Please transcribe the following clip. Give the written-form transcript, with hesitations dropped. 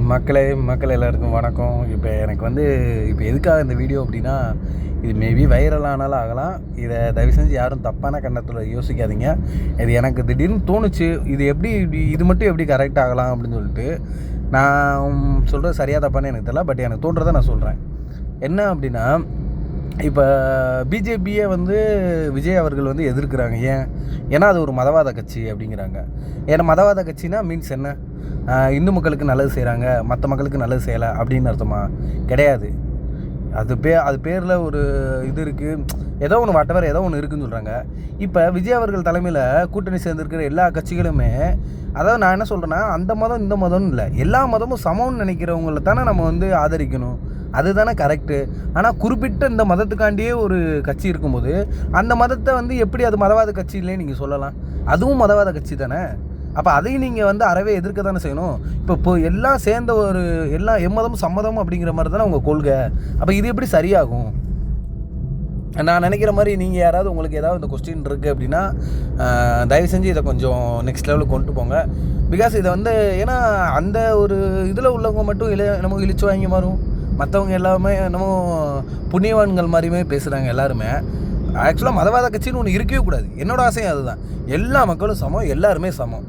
மக்கள் எல்லாருக்கும் வணக்கம். இப்போ எதுக்காக இந்த வீடியோ அப்படின்னா, இது மேபி வைரல் ஆனாலும் ஆகலாம். இதை தயவு செஞ்சு யாரும் தப்பான கண்ணத்தில் யோசிக்காதீங்க. இது எனக்கு திடீர்னு தோணுச்சு, இது மட்டும் எப்படி கரெக்ட் ஆகலாம் அப்படின்னு சொல்லிட்டு. நான் சொல்கிறது சரியாக தப்பானு எனக்கு தெரியல, பட் எனக்கு தோன்றதை நான் சொல்கிறேன். என்ன அப்படின்னா, இப்போ பிஜேபியை விஜய் அவர்கள் எதிர்க்கிறாங்க. ஏன்னா அது ஒரு மதவாத கட்சி அப்படிங்கிறாங்க. ஏன்னா மதவாத கட்சினா மீன்ஸ் என்ன? இந்து மக்களுக்கு நல்லது செய்கிறாங்க, மற்ற மக்களுக்கு நல்லது செய்யலை அப்படின்னு அர்த்தமா? கிடையாது. அது பேரில் ஒரு இது இருக்குது, ஏதோ ஒன்று இருக்குதுன்னு சொல்கிறாங்க. இப்போ விஜய் அவர்கள் தலைமையில் கூட்டணி சேர்ந்துருக்கிற எல்லா கட்சிகளுமே, அதாவது நான் என்ன சொல்கிறேன்னா, அந்த மதம் இந்த மதம்னு இல்லை, எல்லா மதமும் சமம்னு நினைக்கிறவங்கள தானே நம்ம ஆதரிக்கணும். அதுதானே கரெக்டு. ஆனால் குறிப்பிட்ட இந்த மதத்துக்காண்டியே ஒரு கட்சி இருக்கும்போது, அந்த மதத்தை எப்படி அது மதவாத கட்சி இல்லைன்னு நீங்கள் சொல்லலாம்? அதுவும் மதவாத கட்சி தானே. அப்போ அதையும் நீங்கள் அறவே எதிர்க்க தானே செய்யணும். இப்போ எல்லாம் சேர்ந்த எல்லாம் எம்மதமும் சம்மதம் அப்படிங்கிற மாதிரி தானே உங்கள் கொள்கை. அப்போ இது எப்படி சரியாகும்? நான் நினைக்கிற மாதிரி நீங்கள் யாராவது உங்களுக்கு ஏதாவது இந்த கொஸ்டின் இருக்குது அப்படின்னா, தயவு செஞ்சு இதை கொஞ்சம் நெக்ஸ்ட் லெவலுக்கு கொண்டு போங்க. பிகாஸ் இதை ஏன்னா அந்த ஒரு இதில் உள்ளவங்க மட்டும் நம்ம இழிச்சு வாங்கி மாறும், மற்றவங்க எல்லாமே என்னமோ புண்ணியவான்கள் மாதிரியுமே பேசுகிறாங்க எல்லாருமே. ஆக்சுவலாக மதவாத கட்சின்னு ஒன்று இருக்கவே கூடாது. என்னோட ஆசையும் அதுதான். எல்லா மக்களும் சமம், எல்லாருமே சமம்.